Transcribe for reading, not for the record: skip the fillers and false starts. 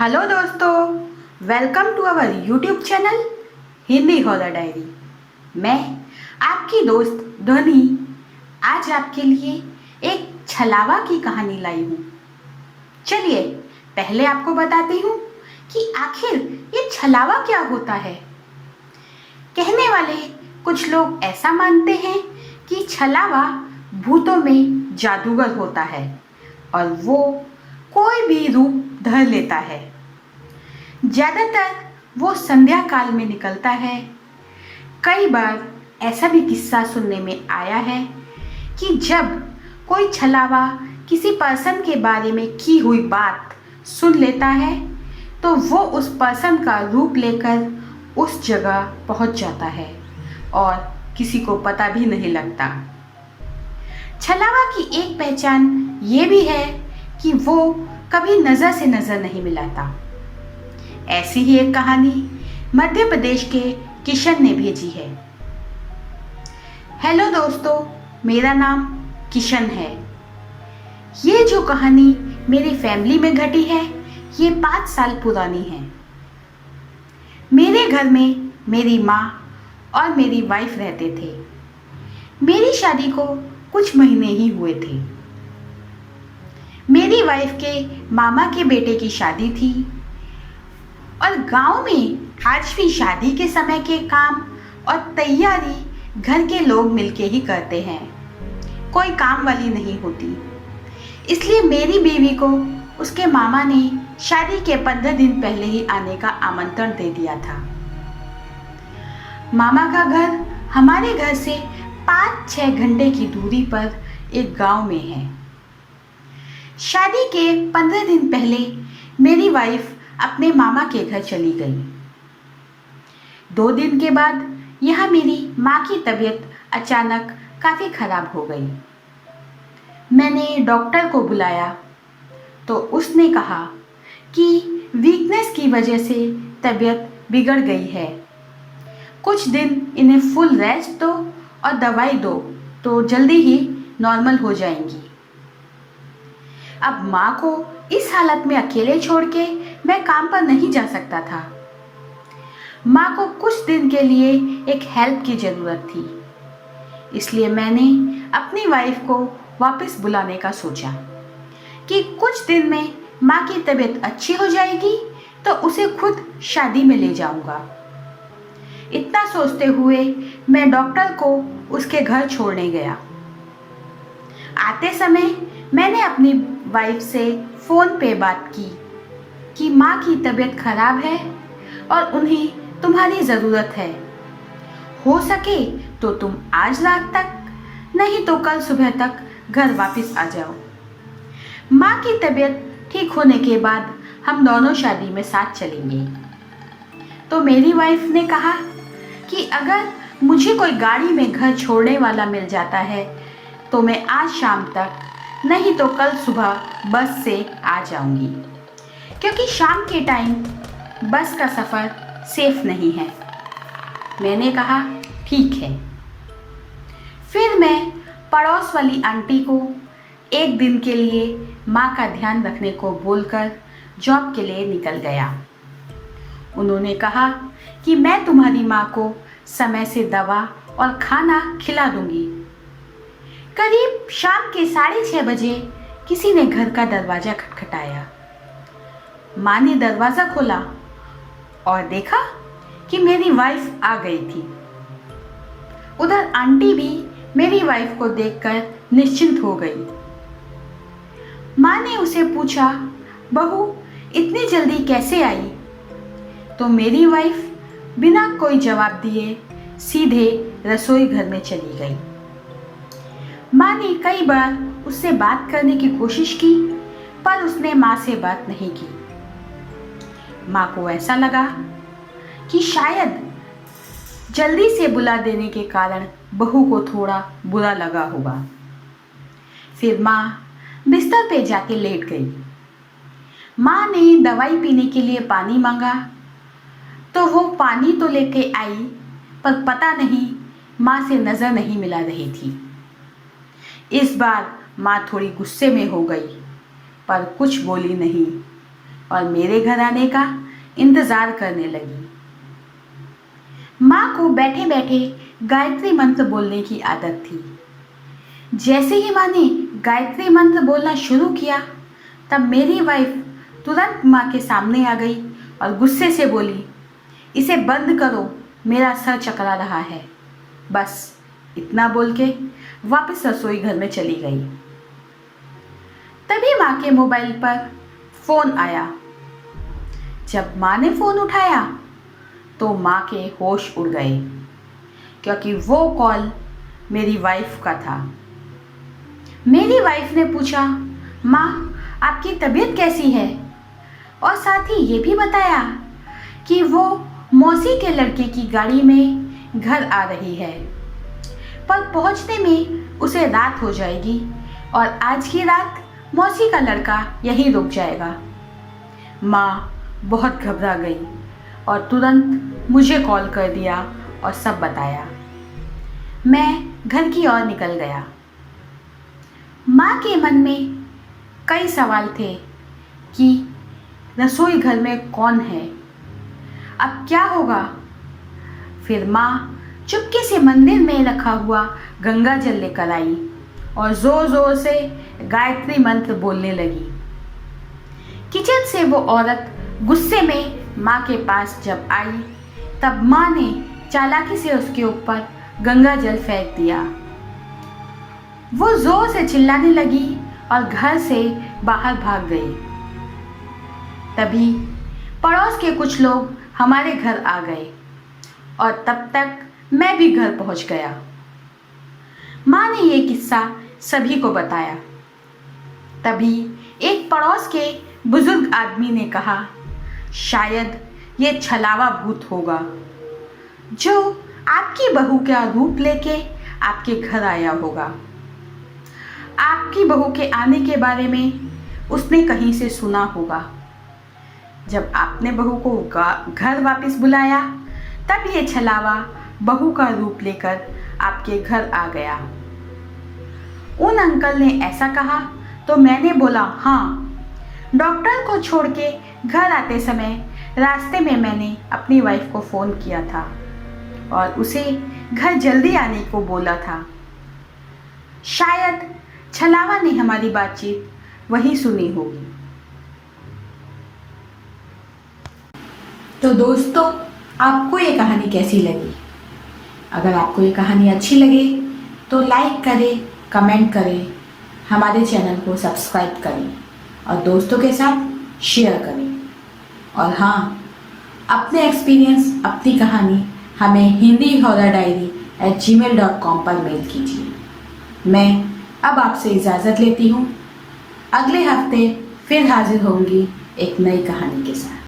Hello दोस्तों, welcome to our YouTube channel Hindi horror diary. मैं आपकी दोस्त ध्वनि आज आपके लिए एक छलावा की कहानी लाई हूँ। चलिए पहले आपको बताती हूँ कि आखिर ये छलावा क्या होता है। कहने वाले कुछ लोग ऐसा मानते हैं कि छलावा भूतों में जादूगर होता है और वो कोई भी रूप धर लेता है। ज़्यादातर वो संध्या काल में निकलता है। कई बार ऐसा भी किस्सा सुनने में आया है कि जब कोई छलावा किसी पर्सन के बारे में की हुई बात सुन लेता है तो वो उस पर्सन का रूप लेकर उस जगह पहुंच जाता है और किसी को पता भी नहीं लगता। छलावा की एक पहचान ये भी है कि वो कभी नज़र से नज़र नहीं मिलाता। ऐसी ही एक कहानी मध्य प्रदेश के किशन ने भेजी है। हेलो दोस्तों, मेरा नाम किशन है। ये जो कहानी मेरी फैमिली में घटी है ये 5 साल पुरानी है। मेरे घर में मेरी माँ और मेरी वाइफ रहते थे। मेरी शादी को कुछ महीने ही हुए थे। मेरी वाइफ के मामा के बेटे की शादी थी और गांव में आज भी शादी के समय के काम और तैयारी घर के लोग मिलके ही करते हैं। कोई काम वाली नहीं होती। इसलिए मेरी बीवी को उसके मामा ने शादी के 15 दिन पहले ही आने का आमंत्रण दे दिया था। मामा का घर हमारे घर से 5-6 घंटे की दूरी पर एक गांव में है। शादी के 15 दिन पहले मेरी वाइफ अपने मामा के घर चली गई। 2 दिन के बाद यहाँ मेरी माँ की तबीयत अचानक काफ़ी खराब हो गई। मैंने डॉक्टर को बुलाया तो उसने कहा कि वीकनेस की वजह से तबीयत बिगड़ गई है। कुछ दिन इन्हें फुल रेस्ट दो और दवाई दो तो जल्दी ही नॉर्मल हो जाएंगी। अब माँ को इस हालत में अकेले छोड़ के मैं काम पर नहीं जा सकता था। माँ को कुछ दिन के लिए एक हेल्प की ज़रूरत थी। इसलिए मैंने अपनी वाइफ को वापस बुलाने का सोचा कि कुछ दिन में माँ की तबीयत अच्छी हो जाएगी तो उसे खुद शादी में ले जाऊंगा। इतना सोचते हुए मैं डॉक्टर को उसके घर छोड़ने गया। आते समय मैंने अपनी वाइफ से फ़ोन पे बात की कि माँ की तबीयत खराब है और उन्हें तुम्हारी ज़रूरत है। हो सके तो तुम आज रात तक, नहीं तो कल सुबह तक घर वापस आ जाओ। माँ की तबीयत ठीक होने के बाद हम दोनों शादी में साथ चलेंगे। तो मेरी वाइफ ने कहा कि अगर मुझे कोई गाड़ी में घर छोड़ने वाला मिल जाता है तो मैं आज शाम तक, नहीं तो कल सुबह बस से आ जाऊंगी, क्योंकि शाम के टाइम बस का सफ़र सेफ नहीं है। मैंने कहा ठीक है। फिर मैं पड़ोस वाली आंटी को एक दिन के लिए माँ का ध्यान रखने को बोलकर जॉब के लिए निकल गया। उन्होंने कहा कि मैं तुम्हारी माँ को समय से दवा और खाना खिला दूंगी। करीब शाम के 6:30 बजे किसी ने घर का दरवाज़ा खटखटाया। माँ ने दरवाज़ा खोला और देखा कि मेरी वाइफ आ गई थी। उधर आंटी भी मेरी वाइफ को देखकर निश्चिंत हो गई। माँ ने उसे पूछा, बहू इतनी जल्दी कैसे आई? तो मेरी वाइफ बिना कोई जवाब दिए सीधे रसोई घर में चली गई। माँ ने कई बार उससे बात करने की कोशिश की पर उसने माँ से बात नहीं की। माँ को ऐसा लगा कि शायद जल्दी से बुला देने के कारण बहू को थोड़ा बुरा लगा होगा। फिर माँ बिस्तर पे जाके लेट गई। माँ ने दवाई पीने के लिए पानी मांगा तो वो पानी तो लेके आई पर पता नहीं माँ से नज़र नहीं मिला रही थी। इस बार माँ थोड़ी गुस्से में हो गई पर कुछ बोली नहीं। और मेरे घर आने का इंतज़ार करने लगी। माँ को बैठे बैठे गायत्री मंत्र बोलने की आदत थी। जैसे ही माँ ने गायत्री मंत्र बोलना शुरू किया, तब मेरी वाइफ तुरंत माँ के सामने आ गई और गुस्से से बोली, इसे बंद करो, मेरा सर चकरा रहा है। बस इतना बोल के वापस रसोई घर में चली गई। तभी माँ के मोबाइल पर फोन आया। जब माँ ने फोन उठाया तो माँ के होश उड़ गए, क्योंकि वो कॉल मेरी वाइफ का था। मेरी वाइफ ने पूछा, माँ आपकी तबीयत कैसी है, और साथ ही ये भी बताया कि वो मौसी के लड़के की गाड़ी में घर आ रही है, पर पहुंचने में उसे रात हो जाएगी और आज की रात मौसी का लड़का यहीं रुक जाएगा। माँ बहुत घबरा गई और तुरंत मुझे कॉल कर दिया और सब बताया। मैं घर की ओर निकल गया। माँ के मन में कई सवाल थे कि रसोई घर में कौन है, अब क्या होगा। फिर माँ चुपके से मंदिर में रखा हुआ गंगा जल लेकर आई और जोर जोर से गायत्री मंत्र बोलने लगी। किचन से वो औरत गुस्से में माँ के पास जब आई, तब माँ ने चालाकी से उसके ऊपर गंगा जल फेंक दिया। वो जोर से चिल्लाने लगी और घर से बाहर भाग गई। तभी पड़ोस के कुछ लोग हमारे घर आ गए और तब तक मैं भी घर पहुंच गया। माँ ने ये किस्सा सभी को बताया। तभी एक पड़ोस के बुजुर्ग आदमी ने कहा, शायद ये छलावा भूत होगा जो आपकी बहू का रूप लेके आपके घर आया होगा। आपकी बहू के आने के बारे में उसने कहीं से सुना होगा। जब आपने बहू को घर वापस बुलाया, तब ये छलावा बहू का रूप लेकर आपके घर आ गया। उन अंकल ने ऐसा कहा तो मैंने बोला, हाँ, डॉक्टर को छोड़ के घर आते समय रास्ते में मैंने अपनी वाइफ को फ़ोन किया था और उसे घर जल्दी आने को बोला था। शायद छलावा ने हमारी बातचीत वही सुनी होगी। तो दोस्तों, आपको ये कहानी कैसी लगी? अगर आपको ये कहानी अच्छी लगे तो लाइक करें, कमेंट करें, हमारे चैनल को सब्सक्राइब करें और दोस्तों के साथ शेयर करें। और हाँ, अपने एक्सपीरियंस, अपनी कहानी हमें hindihorrordiary@gmail.com पर मेल कीजिए। मैं अब आपसे इजाज़त लेती हूँ। अगले हफ्ते फिर हाजिर होंगी एक नई कहानी के साथ।